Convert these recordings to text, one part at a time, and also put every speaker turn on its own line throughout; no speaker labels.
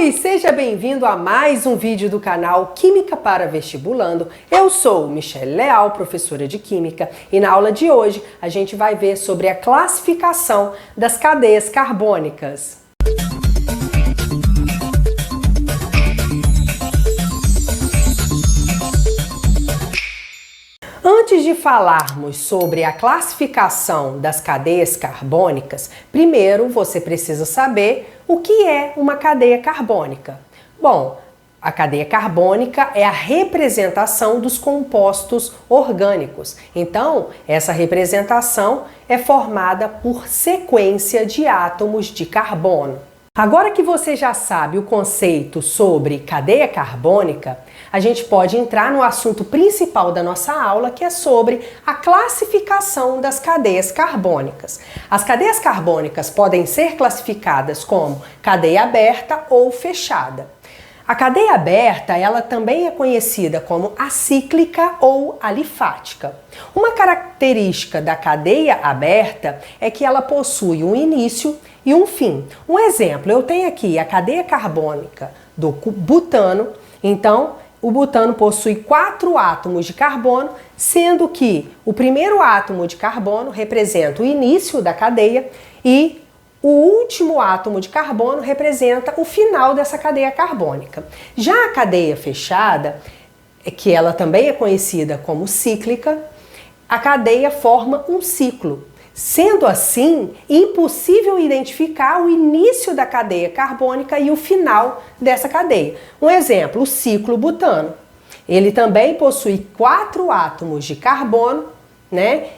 Oi, seja bem-vindo a mais um vídeo do canal Química para Vestibulando. Eu sou Michele Leal, professora de Química, e na aula de hoje a gente vai ver sobre a classificação das cadeias carbônicas. Antes de falarmos sobre a classificação das cadeias carbônicas, primeiro você precisa saber o que é uma cadeia carbônica. Bom, a cadeia carbônica é a representação dos compostos orgânicos. Então, essa representação é formada por sequência de átomos de carbono. Agora que você já sabe o conceito sobre cadeia carbônica, a gente pode entrar no assunto principal da nossa aula, que é sobre a classificação das cadeias carbônicas. As cadeias carbônicas podem ser classificadas como cadeia aberta ou fechada. A cadeia aberta, ela também é conhecida como acíclica ou alifática. Uma característica da cadeia aberta é que ela possui um início e um fim. Um exemplo, eu tenho aqui a cadeia carbônica do butano. Então, o butano possui 4 átomos de carbono, sendo que o primeiro átomo de carbono representa o início da cadeia e o último átomo de carbono representa o final dessa cadeia carbônica. Já a cadeia fechada, que ela também é conhecida como cíclica, a cadeia forma um ciclo. Sendo assim, impossível identificar o início da cadeia carbônica e o final dessa cadeia. Um exemplo, o ciclo butano. Ele também possui 4 átomos de carbono,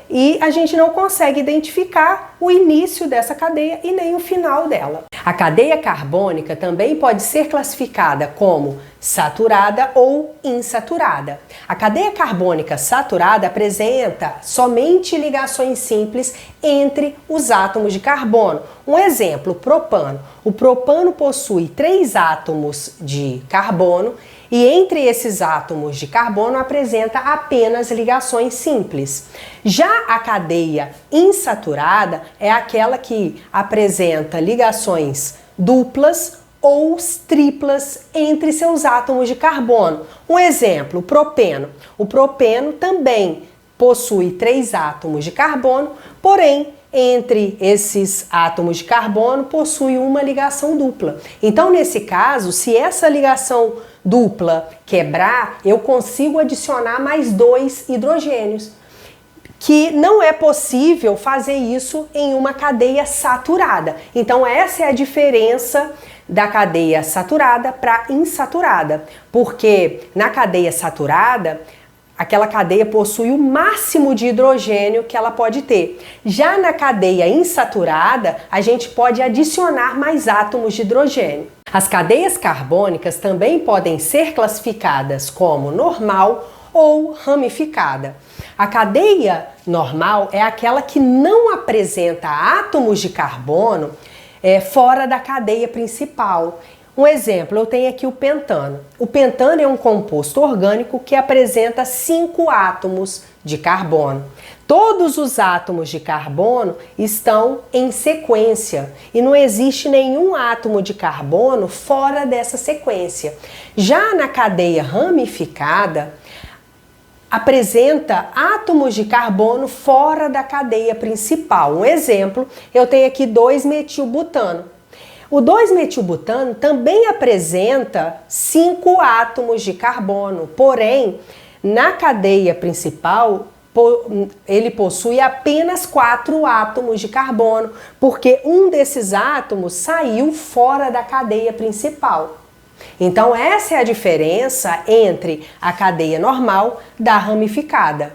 e a gente não consegue identificar o início dessa cadeia e nem o final dela. A cadeia carbônica também pode ser classificada como saturada ou insaturada. A cadeia carbônica saturada apresenta somente ligações simples entre os átomos de carbono. Um exemplo, propano. O propano possui 3 átomos de carbono e entre esses átomos de carbono apresenta apenas ligações simples. Já a cadeia insaturada é aquela que apresenta ligações duplas ou triplas entre seus átomos de carbono. Um exemplo, o propeno. O propeno também possui 3 átomos de carbono, porém, entre esses átomos de carbono possui uma ligação dupla. Então, nesse caso, se essa ligação dupla quebrar, eu consigo adicionar mais 2 hidrogênios, que não é possível fazer isso em uma cadeia saturada. Então, essa é a diferença da cadeia saturada para insaturada, porque na cadeia saturada, aquela cadeia possui o máximo de hidrogênio que ela pode ter. Já na cadeia insaturada, a gente pode adicionar mais átomos de hidrogênio. As cadeias carbônicas também podem ser classificadas como normal ou ramificada. A cadeia normal é aquela que não apresenta átomos de carbono fora da cadeia principal. Um exemplo, eu tenho aqui o pentano. O pentano é um composto orgânico que apresenta 5 átomos de carbono. Todos os átomos de carbono estão em sequência e não existe nenhum átomo de carbono fora dessa sequência. Já na cadeia ramificada, apresenta átomos de carbono fora da cadeia principal. Um exemplo, eu tenho aqui 2-metilbutano. O 2-metilbutano também apresenta 5 átomos de carbono, porém, na cadeia principal, ele possui apenas 4 átomos de carbono, porque um desses átomos saiu fora da cadeia principal. Então, essa é a diferença entre a cadeia normal da ramificada.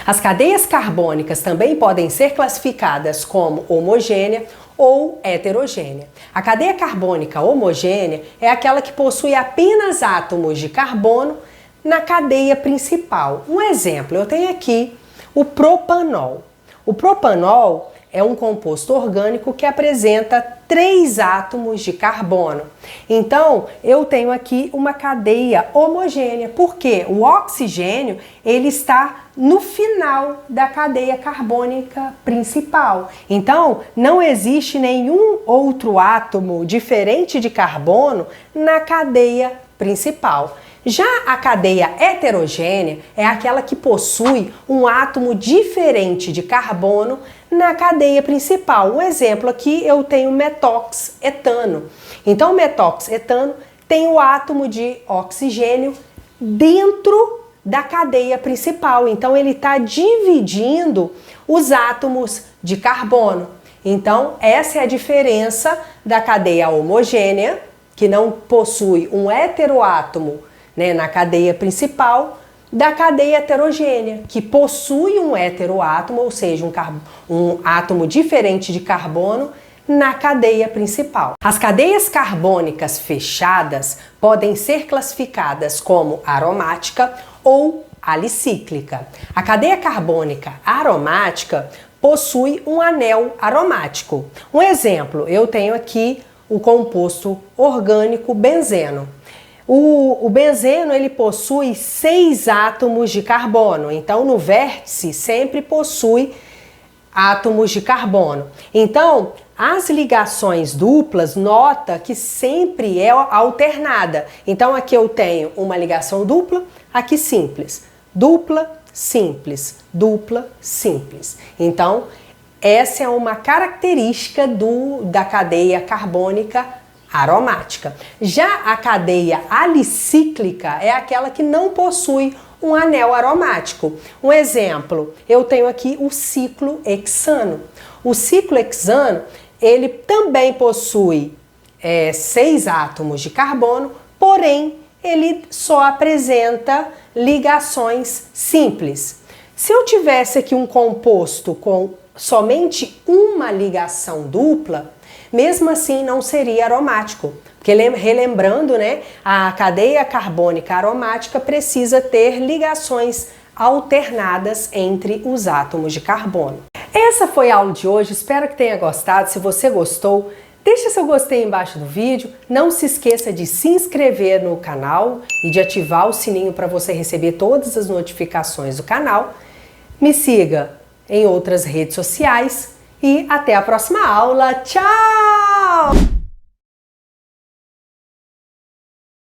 As cadeias carbônicas também podem ser classificadas como homogênea ou heterogênea. A cadeia carbônica homogênea é aquela que possui apenas átomos de carbono na cadeia principal. Um exemplo, eu tenho aqui o propanol. O propanol é um composto orgânico que apresenta 3 átomos de carbono. Então, eu tenho aqui uma cadeia homogênea, porque o oxigênio ele está no final da cadeia carbônica principal. Então, não existe nenhum outro átomo diferente de carbono na cadeia principal. Já a cadeia heterogênea é aquela que possui um átomo diferente de carbono na cadeia principal. Um exemplo aqui, eu tenho metoxetano. Então, o metoxetano tem o átomo de oxigênio dentro da cadeia principal. Então, ele está dividindo os átomos de carbono. Então, essa é a diferença da cadeia homogênea, que não possui um heteroátomo, né, na cadeia principal, da cadeia heterogênea, que possui um heteroátomo, ou seja, um átomo diferente de carbono na cadeia principal. As cadeias carbônicas fechadas podem ser classificadas como aromática ou alicíclica. A cadeia carbônica aromática possui um anel aromático. Um exemplo, eu tenho aqui o composto orgânico benzeno. O benzeno ele possui 6 átomos de carbono, então no vértice sempre possui átomos de carbono. Então, as ligações duplas, nota que sempre é alternada. Então, aqui eu tenho uma ligação dupla, aqui simples. Dupla, simples, dupla, simples. Então, essa é uma característica da cadeia carbônica aromática. Já a cadeia alicíclica é aquela que não possui um anel aromático. Um exemplo, eu tenho aqui o ciclohexano. O ciclohexano, ele também possui 6 átomos de carbono, porém, ele só apresenta ligações simples. Se eu tivesse aqui um composto com somente uma ligação dupla, mesmo assim não seria aromático, porque relembrando, né, a cadeia carbônica aromática precisa ter ligações alternadas entre os átomos de carbono. Essa foi a aula de hoje, espero que tenha gostado. Se você gostou, deixa seu gostei embaixo do vídeo, não se esqueça de se inscrever no canal e de ativar o sininho para você receber todas as notificações do canal. Me siga em outras redes sociais e até a próxima aula. Tchau!